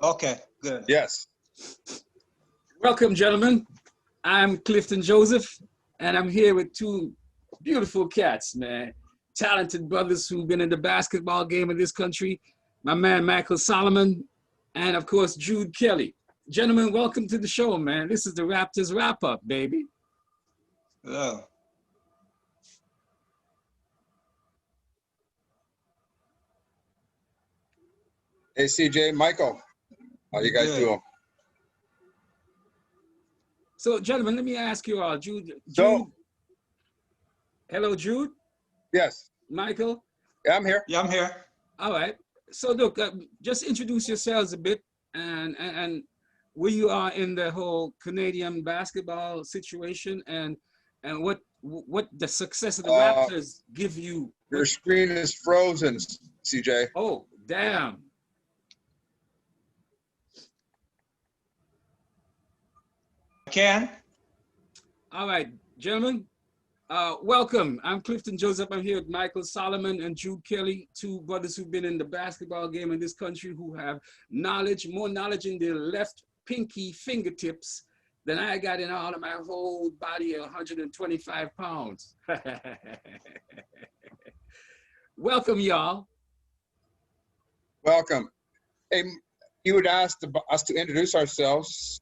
Okay, good. Yes. Welcome, gentlemen. I'm Clifton Joseph, and I'm here with two beautiful cats, man. Talented brothers who've been in the basketball game of this country. My man, Michael Solomon, and of course, Jude Kelly. Gentlemen, welcome to the show, man. This is the Raptors wrap-up, baby. Hello. Hey, CJ, Michael, how you guys doing? So, gentlemen, let me ask you all, Jude. Hello, Jude. Yes. Michael. Yeah, I'm here. Yeah, I'm here. All right. So, look, just introduce yourselves a bit and where you are in the whole Canadian basketball situation and what the success of the Raptors give you. Your screen is frozen, CJ. Oh, damn. Can? All right, gentlemen, welcome. I'm Clifton Joseph. I'm here with Michael Solomon and Jude Kelly, two brothers who've been in the basketball game in this country who have knowledge, more knowledge in their left pinky fingertips than I got in all of my whole body of 125 pounds. Welcome, y'all. Welcome. Hey, you had asked us to introduce ourselves.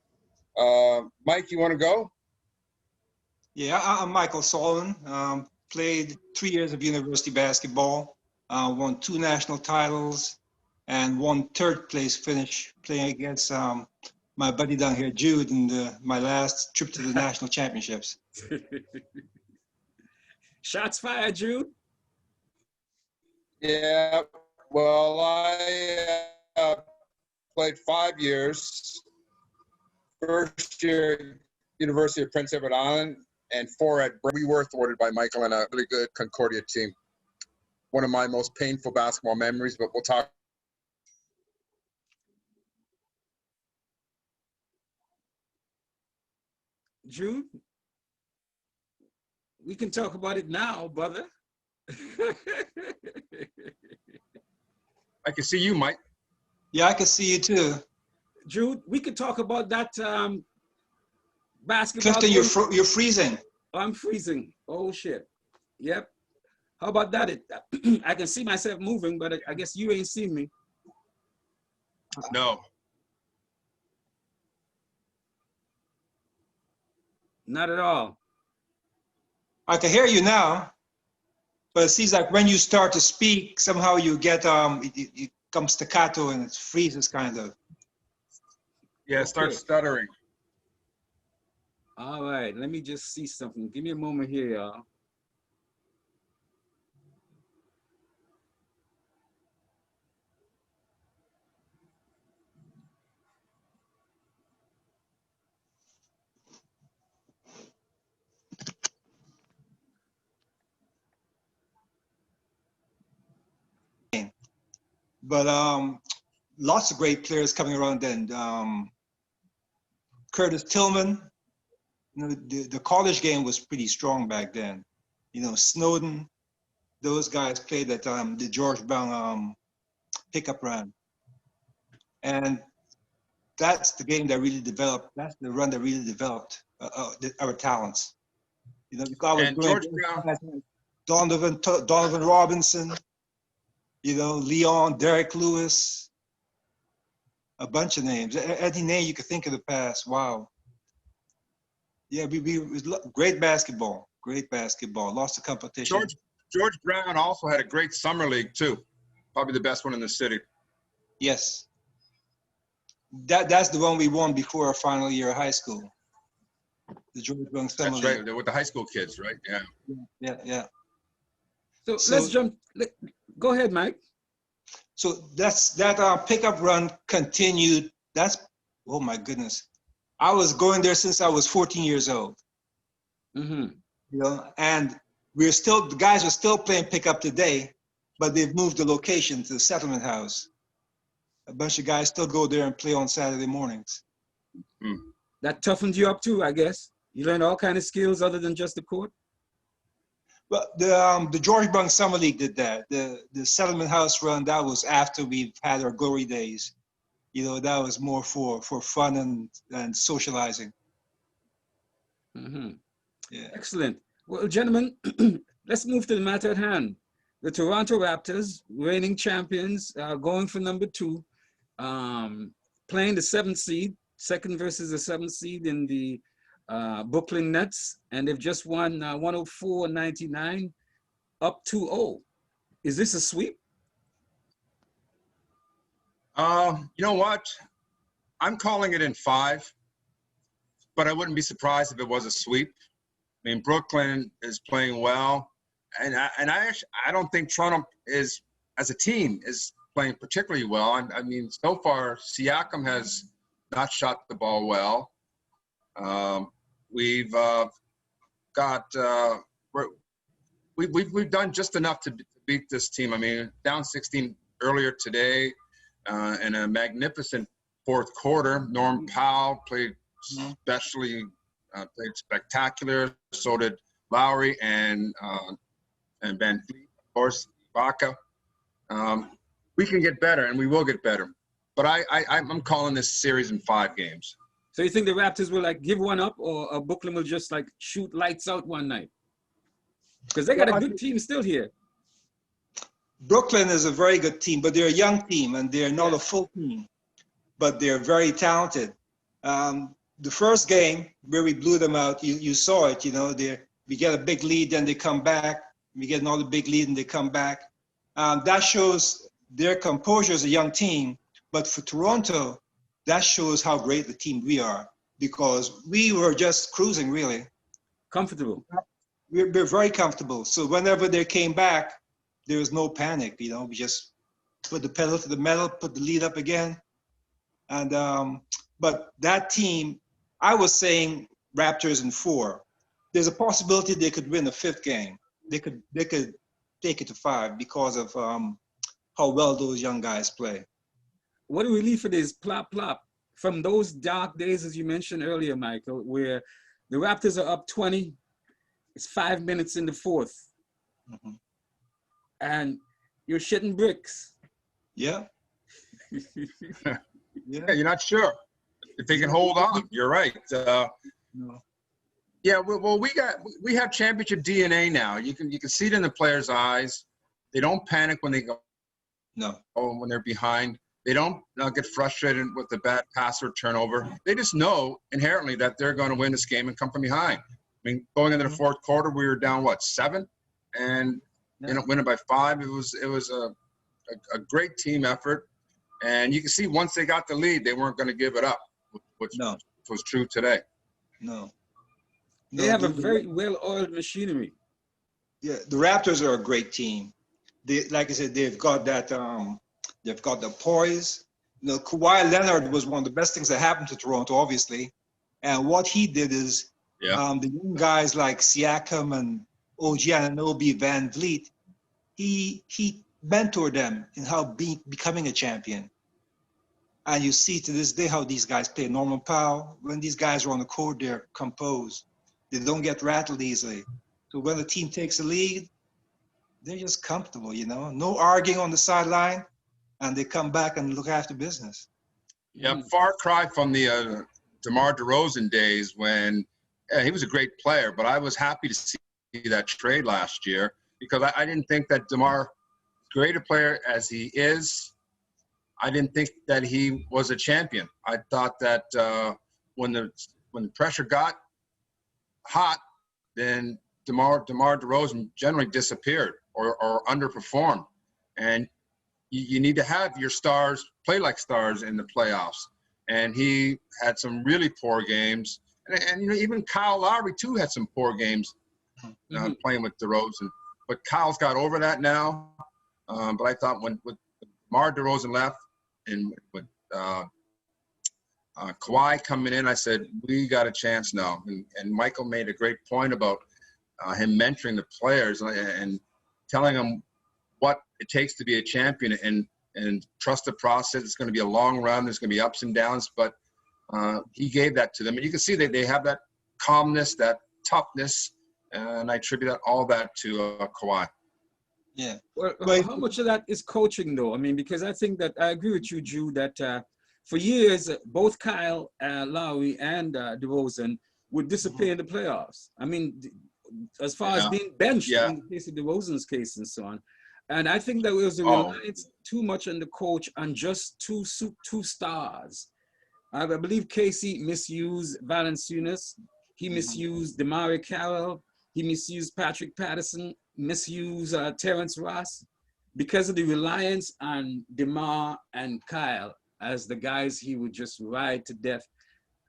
Mike, you want to go? Yeah, I'm Michael Solomon. Played 3 years of university basketball, won 2 national titles, and won third place finish playing against my buddy down here, Jude, in my last trip to the national championships. Shots fired, Jude. Yeah, well, I played 5 years. First year, University of Prince Edward Island, and 4 at we were thwarted by Michael and a really good Concordia team. One of my most painful basketball memories, but we'll talk. Jude, we can talk about it now, brother. I can see you, Mike. Yeah, I can see you too. Jude, we could talk about that basketball. Clifton, you're freezing. I'm freezing. Oh, shit. Yep. How about that? I can see myself moving, but I guess you ain't seen me. No. Not at all. I can hear you now, but it seems like when you start to speak, somehow you get it comes staccato and it freezes kind of. Yeah, start stuttering. All right, let me just see something. Give me a moment here, y'all. But lots of great players coming around then. Curtis Tillman, you know, the college game was pretty strong back then. You know, Snowden, those guys played at the George Brown pickup run. And that's the game that really developed, that's the run that really developed our talents. You know, because and George Brown, Donovan Robinson, you know, Leon, Derek Lewis, a bunch of names. Any name you could think of the past. Wow. Yeah, great basketball. Great basketball. Lost the competition. George Brown also had a great summer league too. Probably the best one in the city. Yes. That's the one we won before our final year of high school. The George Brown summer league. That's right. With the high school kids, right? Yeah. Yeah. So let's jump. Go ahead, Mike. So that pickup run continued. Oh my goodness. I was going there since I was 14 years old. Mm-hmm. You know, and the guys are still playing pickup today, but they've moved the location to the settlement house. A bunch of guys still go there and play on Saturday mornings. Mm. That toughened you up too, I guess. You learned all kinds of skills other than just the court. Well, the George Brown Summer League did that. The settlement house run, that was after we've had our glory days. You know, that was more for fun and socializing. Mm-hmm. Yeah. Excellent. Well, gentlemen, let's move to the matter at hand. The Toronto Raptors, reigning champions, going for number 2, playing the 7th seed, second versus the 7th seed in the Brooklyn Nets, and they've just won 104-99, up 2-0. Is this a sweep? You know what? I'm calling it in 5, but I wouldn't be surprised if it was a sweep. I mean, Brooklyn is playing well, and I don't think Toronto is, as a team, is playing particularly well. I mean, so far Siakam has not shot the ball well. We've we've done just enough to beat this team. I mean, down 16 earlier today, in a magnificent fourth quarter. Norm Powell played played spectacular. So did Lowry and Van Fleet, of course, Ibaka. We can get better, and we will get better. But I'm calling this series in 5 games. So you think the Raptors will like give one up, or Brooklyn will just like shoot lights out one night? Because they got a good team still here. Brooklyn is a very good team, but they're a young team and they're not a full team, but they're very talented. The first game where we blew them out, you saw it, you know, we get a big lead, then they come back. We get another big lead and they come back. That shows their composure as a young team. But for Toronto, that shows how great the team we are, because we were just cruising, really. Comfortable. We're very comfortable. So whenever they came back, there was no panic. You know, we just put the pedal to the metal, put the lead up again. And but that team, I was saying Raptors in 4. There's a possibility they could win a 5th game. They could take it to 5 because of how well those young guys play. What a relief it is, plop, plop. From those dark days, as you mentioned earlier, Michael, where the Raptors are up 20, it's 5 minutes in the 4th. Mm-hmm. And you're shitting bricks. Yeah. Yeah, you're not sure if they can hold on. You're right. No. Yeah, well, we have championship DNA now. You can see it in the players' eyes. They don't panic when they go. No. When they're behind. They don't get frustrated with the bad pass or turnover. They just know inherently that they're going to win this game and come from behind. I mean, going into the 4th quarter, we were down 7, and winning by 5. It was a great team effort, and you can see once they got the lead, they weren't going to give it up, which was true today. No. They have a very well-oiled machinery. Yeah, the Raptors are a great team. Like I said, they've got that. They've got the poise. You know, Kawhi Leonard was one of the best things that happened to Toronto, obviously. And what he did is the young guys like Siakam and OG Anunoby, Van Vliet, he mentored them in how becoming a champion. And you see to this day how these guys play. Norman Powell, when these guys are on the court, they're composed. They don't get rattled easily. So when the team takes a lead, they're just comfortable, you know. No arguing on the sideline, and they come back and look after business. Yeah, far cry from the DeMar DeRozan days when he was a great player, but I was happy to see that trade last year because I didn't think that DeMar, great a player as he is, I didn't think that he was a champion. I thought that when the pressure got hot, then DeMar DeRozan generally disappeared or underperformed. And you need to have your stars play like stars in the playoffs. And he had some really poor games. And you know, even Kyle Lowry, too, had some poor games playing with DeRozan. But Kyle's got over that now. But I thought when DeMar DeRozan left and with Kawhi coming in, I said, we got a chance now. And Michael made a great point about him mentoring the players and telling them what it takes to be a champion and trust the process. It's going to be a long run. There's going to be ups and downs, but he gave that to them. And you can see that they have that calmness, that toughness, and I attribute all that to Kawhi. Yeah. Well, how much of that is coaching, though? I mean, because I think that I agree with you, Jude, that for years, both Kyle Lowry and DeRozan would disappear in the playoffs. I mean, as far as being benched in the case of DeRozan's case and so on. And I think that was a reliance too much on the coach on just two stars. I believe Casey misused Valanciunas. He misused DeMario Carroll. He misused Patrick Patterson, misused Terrence Ross because of the reliance on DeMar and Kyle as the guys he would just ride to death,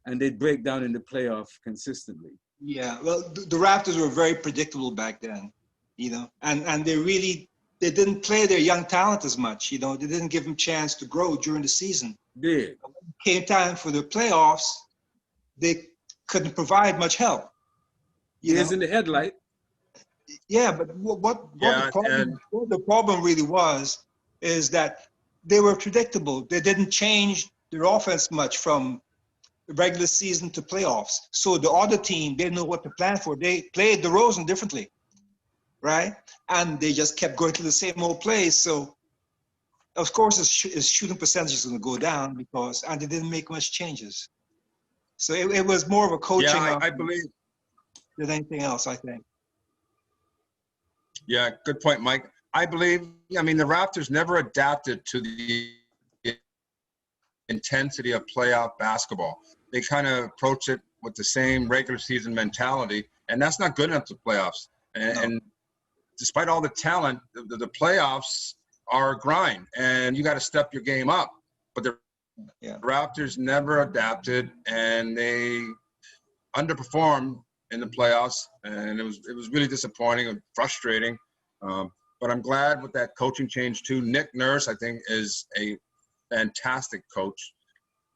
and they'd break down in the playoff consistently. Yeah, well, the Raptors were very predictable back then, you know, and they didn't play their young talent as much, you know. They didn't give them chance to grow during the season. Yeah. When it came time for the playoffs, they couldn't provide much help. Years in the headlight. Yeah, but what the problem really was is that they were predictable. They didn't change their offense much from the regular season to playoffs. So the other team didn't know what to plan for. They played DeRozan differently, right? And they just kept going to the same old plays. So, of course, his shooting percentage is going to go down and they didn't make much changes. So it was more of a coaching. Yeah, I believe. Than anything else, I think. Yeah, good point, Mike. I believe, I mean, the Raptors never adapted to the intensity of playoff basketball. They kind of approach it with the same regular season mentality, and that's not good enough to playoffs. And despite all the talent, the playoffs are a grind, and you got to step your game up. But the Raptors never adapted, and they underperformed in the playoffs, and it was really disappointing and frustrating. But I'm glad with that coaching change too. Nick Nurse, I think, is a fantastic coach.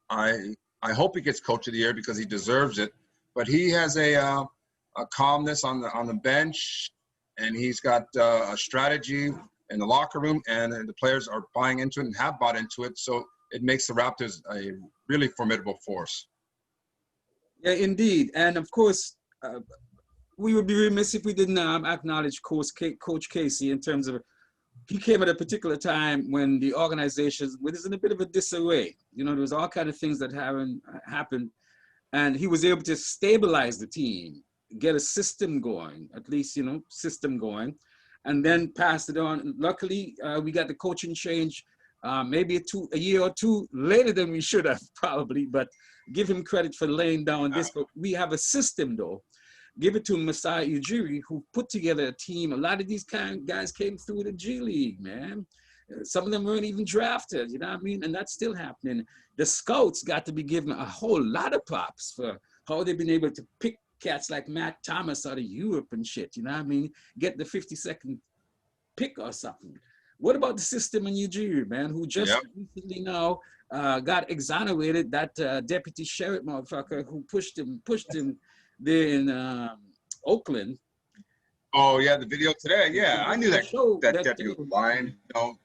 I hope he gets Coach of the Year because he deserves it. But he has a calmness on the bench, and he's got a strategy in the locker room, and the players are buying into it and have bought into it. So it makes the Raptors a really formidable force. Yeah, indeed. And of course, we would be remiss if we didn't acknowledge Coach Casey in terms of he came at a particular time when the organization was in a bit of a disarray. You know, there was all kind of things that happened, and he was able to stabilize the team, get a system going, at least, you know, system going, and then pass it on. Luckily, we got the coaching change maybe a year or two later than we should have probably, but give him credit for laying down this. But we have a system, though. Give it to Masai Ujiri, who put together a team. A lot of these guys came through the G League, man. Some of them weren't even drafted, you know what I mean? And that's still happening. The scouts got to be given a whole lot of props for how they've been able to pick cats like Matt Thomas out of Europe and shit, you know what I mean? Get the 52nd pick or something. What about the system in Ujiri, man, who just recently now got exonerated, that deputy sheriff motherfucker who pushed him there in Oakland. Oh yeah, the video today. Yeah, I knew that deputy was lying. You know,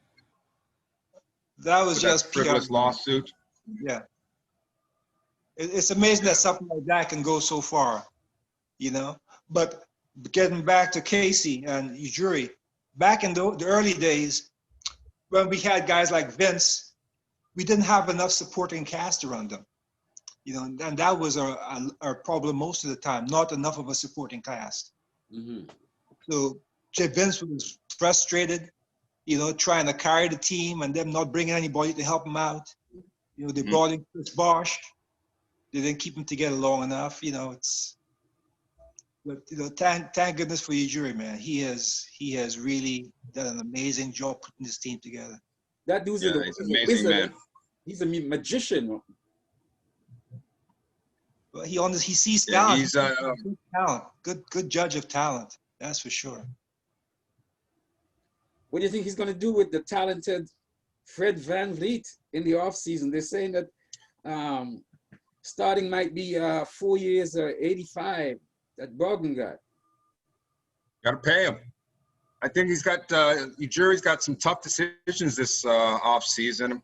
that was just frivolous lawsuit. Yeah, it's amazing that something like that can go so far, you know. But getting back to Casey and Ujiri, back in the early days, when we had guys like Vince, we didn't have enough supporting cast around them. You know, and that was our problem most of the time, not enough of a supporting cast. Mm-hmm. So Vince was frustrated, you know, trying to carry the team and them not bringing anybody to help him out. You know, they brought in Chris Bosh. They didn't keep him together long enough. You know, but you know, thank goodness for Ujiri, man. He has really done an amazing job putting this team together. That dude's he's an amazing man. He's a magician. Well, he sees talent. He's good talent. Good judge of talent. That's for sure. What do you think he's going to do with the talented Fred VanVleet in the offseason? They're saying that starting might be 4 years or 85 that Brogdon got. Got to pay him. I think he's got Ujiri's got some tough decisions this offseason.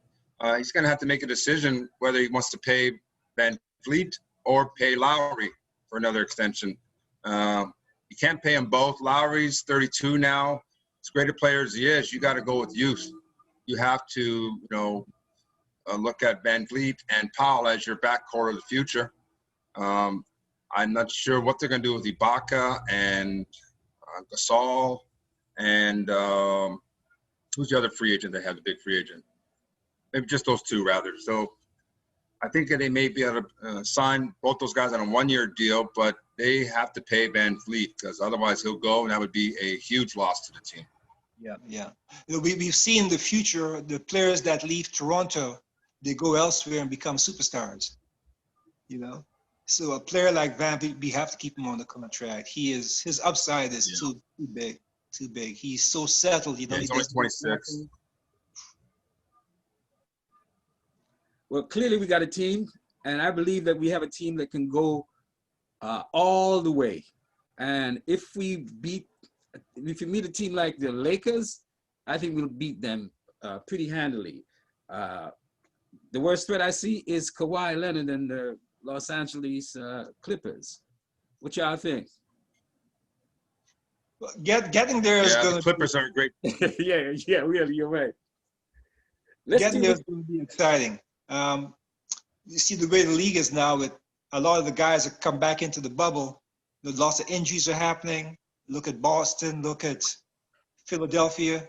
He's going to have to make a decision whether he wants to pay VanVleet or pay Lowry for another extension. You can't pay them both. Lowry's 32 now. As great a player as he is, you got to go with youth. You have to, you know, look at Van Vliet and Powell as your backcourt of the future. I'm not sure what they're going to do with Ibaka and Gasol and who's the other free agent they have, the big free agent? Maybe just those two, rather. So I think that they may be able to sign both those guys on a one-year deal, but they have to pay Van Vliet because otherwise he'll go, and that would be a huge loss to the team. Yeah, yeah. You know, we've seen the future, the players that leave Toronto, they go elsewhere and become superstars, you know? So a player like Van Vliet, we have to keep him on the contract. His upside is too big, too big. He's so settled, you know. Yeah, he's only 26. Well, clearly we got a team, and I believe that we have a team that can go all the way. And if we meet a team like the Lakers, I think we'll beat them pretty handily. The worst threat I see is Kawhi Leonard and the Los Angeles Clippers. What y'all think? Getting there is going the Clippers aren't great. yeah, really, you're right. Getting there is going to be exciting. You see the way the league is now, with a lot of the guys that come back into the bubble, lots of injuries are happening. Look at Boston, look at Philadelphia.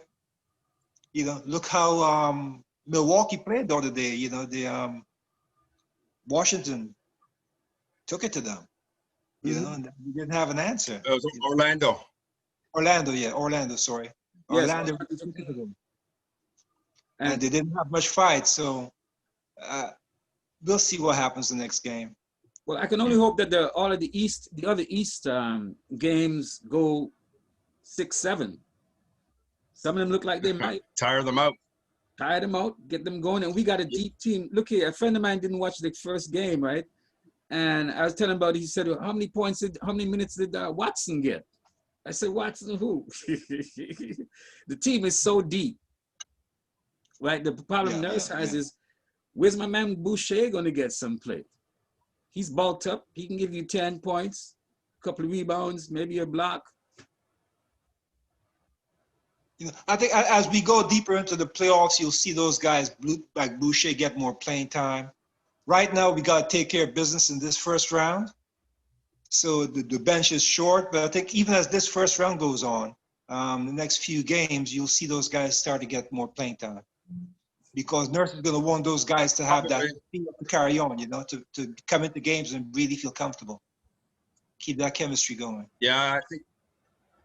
You know, look how Milwaukee played the other day. You know, the Washington took it to them. You know, and we didn't have an answer. It was Orlando. Orlando, sorry. Yes, Orlando took it to them. And they didn't have much fight, so we'll see what happens the next game. Well, I can only hope that the other East games go 6-7. Some of them look like they might tire them out, get them going, and we got a deep team. Look here, a friend of mine didn't watch the first game, right? And I was telling him about it. He said, well, how many minutes did Watson get? I said, Watson who? The team is so deep, right? The problem Nurse has is, where's my man Boucher going to get some play? He's bulked up. He can give you 10 points, a couple of rebounds, maybe a block. You know, I think as we go deeper into the playoffs, you'll see those guys like Boucher get more playing time. Right now, we got to take care of business in this first round. So the bench is short, but I think even as this first round goes on, the next few games, you'll see those guys start to get more playing time. Because Nurse is going to want those guys to have that feel to carry on, you know, to come into games and really feel comfortable. Keep that chemistry going. Yeah,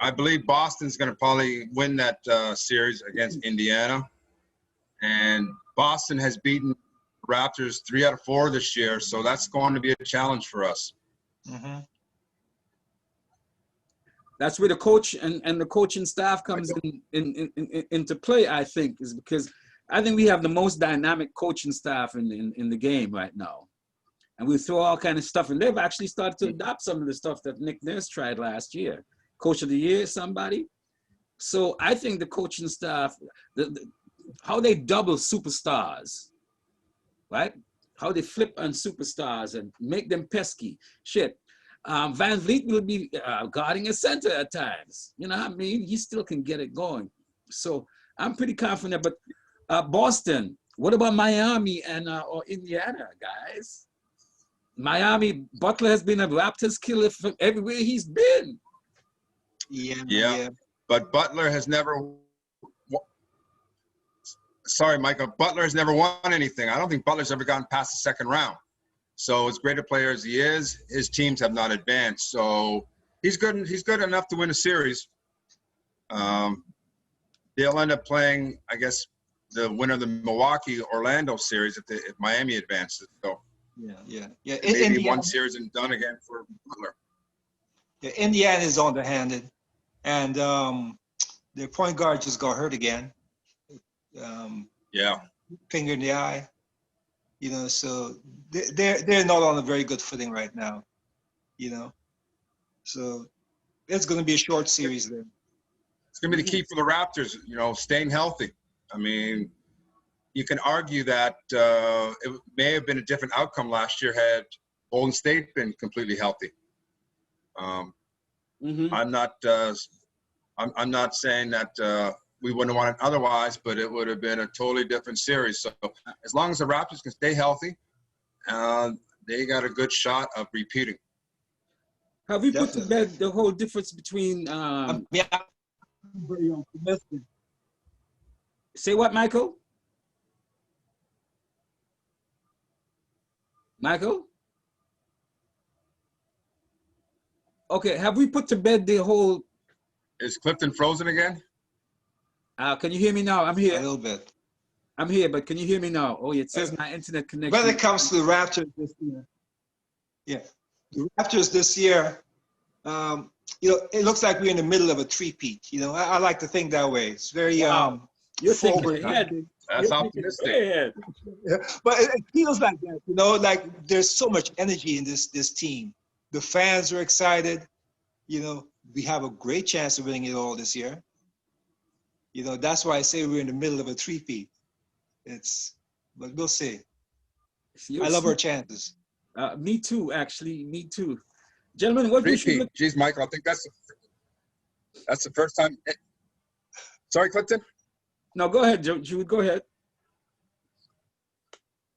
I believe Boston's going to probably win that series against Indiana. And Boston has beaten Raptors 3 out of 4 this year, so that's going to be a challenge for us. Mm-hmm. That's where the coach and the coaching staff comes into play, I think, is because I think we have the most dynamic coaching staff in the game right now. And we throw all kind of stuff, and they've actually started to adopt some of the stuff that Nick Nurse tried last year. Coach of the year, somebody. So I think the coaching staff, how they double superstars, right? How they flip on superstars and make them pesky. Shit. Van Vliet will be guarding a center at times. You know what I mean? He still can get it going. So I'm pretty confident. But Boston, what about Miami and or Indiana, guys? Miami, Butler has been a Raptors killer from everywhere he's been. Yeah. But Butler has never. Sorry, Michael. Butler has never won anything. I don't think Butler's ever gotten past the second round. So as great a player as he is, his teams have not advanced. So he's good. He's good enough to win a series. They'll end up playing, I guess, the winner of the Milwaukee-Orlando series if Miami advances. So yeah. Maybe Indiana, one series and done again for Butler. Yeah, Indiana is underhanded, and their point guard just got hurt again. Finger in the eye. You know, so they're not on a very good footing right now. You know, so it's going to be a short series there. It's going to be the key for the Raptors, you know, staying healthy. I mean, you can argue that it may have been a different outcome last year had Golden State been completely healthy. I'm not saying that we wouldn't have won it otherwise, but it would have been a totally different series. So as long as the Raptors can stay healthy, they got a good shot of repeating. Have we put to Definitely. bed the whole difference between Yeah, I'm very optimistic. say what, Michael? Michael? Okay, have we put to bed the whole Is Clifton frozen again? can you hear me now? I'm A here. little bit. I'm here, but can you hear me now? Oh, it says my internet connection. When it comes to the Raptors this year, yeah, the Raptors this year, it looks like we're in the middle of a three-peat. I like to think that way. It's very Wow. You're thinking forward. ahead. That's You're optimistic. thinking ahead. Yeah, but it feels like that. Like there's so much energy in this team. The fans are excited. We have a great chance of winning it all this year. That's why I say we're in the middle of a three-peat. But we'll see. I love our chances. Me too, actually. Me too. Gentlemen, what we should Repeat. look. Geez, Michael, I think that's the first time. Sorry, Clifton? No, go ahead, Jude. Go ahead.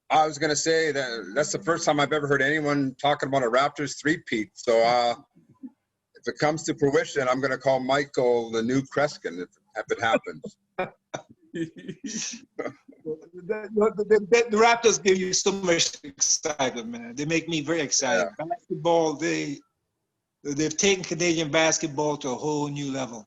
I was going to say that's the first time I've ever heard anyone talking about a Raptors three-peat. So if it comes to fruition, I'm going to call Michael the new Kreskin if it happens. The Raptors give you so much excitement, man. They make me very excited. Yeah. Basketball, they've taken Canadian basketball to a whole new level.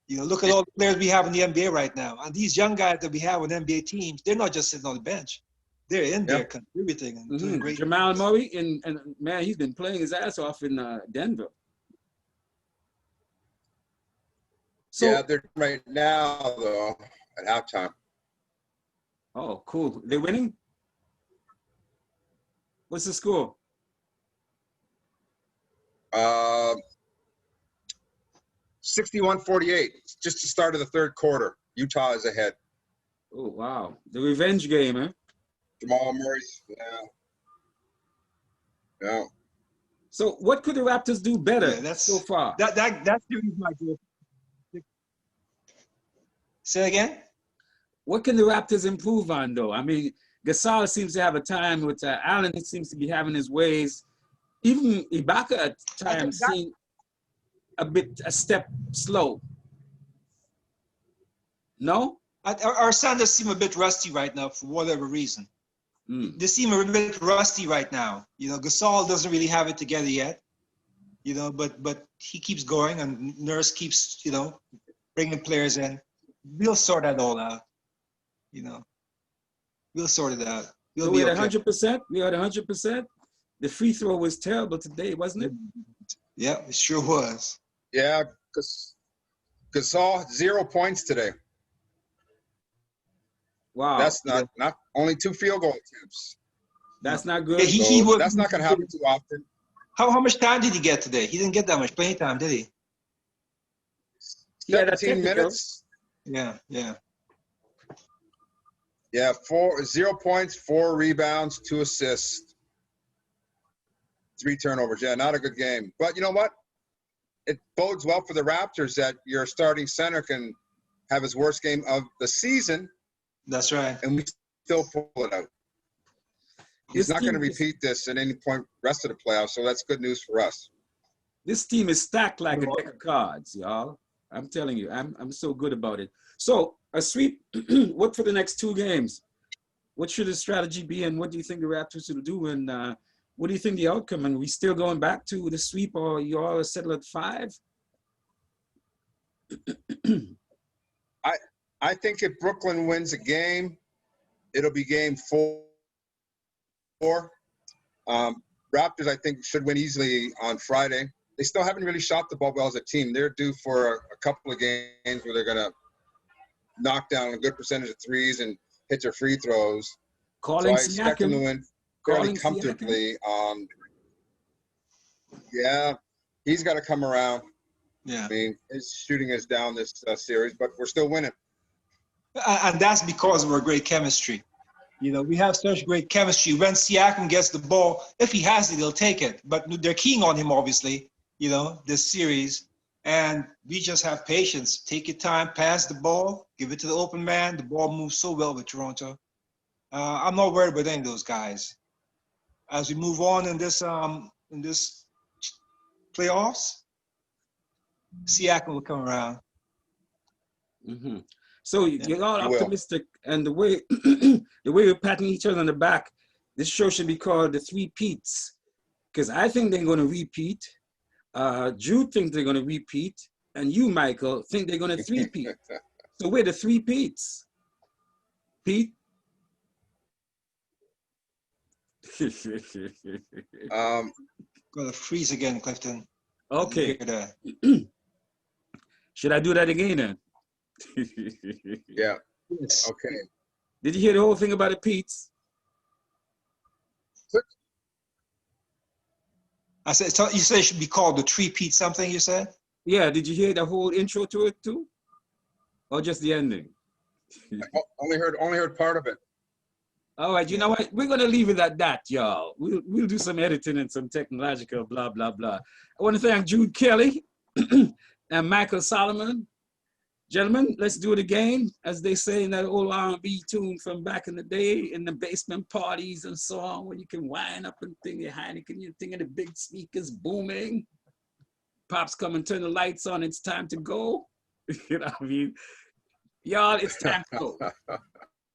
Look at all the players we have in the NBA right now. And these young guys that we have on NBA teams, they're not just sitting on the bench. They're in there contributing and doing great. Jamal Murray, and man, he's been playing his ass off in Denver. So, yeah, they're right now, though, at halftime. Oh, cool. They're winning? What's the score? 61-48. Just the start of the third quarter. Utah is ahead. Oh, wow. The revenge game, huh? Jamal Murray, yeah. So what could the Raptors do better so far? That's the reason I go. Say again? What can the Raptors improve on, though? I mean, Gasol seems to have a time with Allen. He seems to be having his ways. Even Ibaka at times seemed a step slow. No? Our Sanders seem a bit rusty right now for whatever reason. They seem a bit rusty right now. Gasol doesn't really have it together yet. But he keeps going, and Nurse keeps, bringing players in. We'll sort that all out. We'll sort it out. So we're at 100%. We are at 100%. The free throw was terrible today, wasn't it? Yeah, it sure was. Yeah, because Gasol 0 points today. Wow. That's not only 2 field goal attempts. That's not good. Yeah, that's not going to happen too often. How much time did he get today? He didn't get that much playing time, did he? 17 minutes. Yeah. Yeah, 0 points, 4 rebounds, 2 assists, 3 turnovers. Yeah, not a good game. But you know what? It bodes well for the Raptors that your starting center can have his worst game of the season. That's right. And we still pull it out. He's not going to repeat this at any point rest of the playoffs, so that's good news for us. This team is stacked like a deck of cards, y'all. I'm telling you, I'm so good about it. So a sweep, what for the next 2 games? What should the strategy be, and what do you think the Raptors will do, and what do you think the outcome? And we still going back to the sweep, or you all settle at 5? I think if Brooklyn wins a game, it'll be game 4. Raptors, I think, should win easily on Friday. They still haven't really shot the ball well as a team. They're due for a couple of games where they're going to knock down a good percentage of threes and hit their free throws. So I expect them to win fairly comfortably. Yeah, he's got to come around. Yeah. I mean, his shooting is down this series, but we're still winning. And that's because of our great chemistry. We have such great chemistry. When Siakam gets the ball, if he has it, he'll take it. But they're keying on him, obviously, this series. And we just have patience. Take your time, pass the ball, give it to the open man. The ball moves so well with Toronto. I'm not worried about any of those guys. As we move on in this playoffs, Siakam will come around. Mm-hmm. So you're all He will. optimistic, and the way the way we're patting each other on the back, this show should be called the Three Peats, because I think they're going to repeat. Jude thinks they're going to repeat, and you, Michael, think they're going to three-peat. So we're the Three Peats. Pete? Gonna freeze again, Clifton. Okay. Hear that. Should I do that again then? Yeah. Yes. Okay. Did you hear the whole thing about the Peats? I said, so you said it should be called the Three-Peat something, you said? Yeah, did you hear the whole intro to it too? Or just the ending? Only heard part of it. All right, you know what? We're gonna leave it at that, y'all. We'll do some editing and some technological blah blah blah. I want to thank Jude Kelly and Michael Solomon. Gentlemen, let's do it again, as they say in that old R&B tune from back in the day, in the basement parties and so on, where you can wind up and think your Heineken, you're thinking the big speakers booming. Pops come and turn the lights on. It's time to go. You know what I mean? Y'all, it's time to go.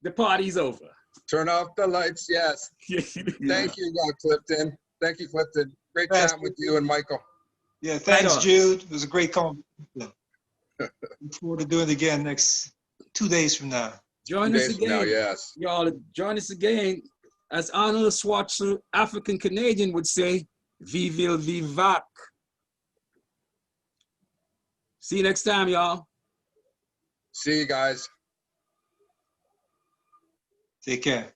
The party's over. Turn off the lights. Yes. Thank you, Clifton. Thank you, Clifton. Great Thanks. chatting with you and Michael. Yeah, thanks, on. Jude. It was a great conversation. Look forward to doing it again next 2 days from now. Join 2 us days from now, again. yes. Y'all, join us again. As Arnold Schwarzenegger, African Canadian, would say, Vivil Vivac. See you next time, y'all. See you guys. Take care.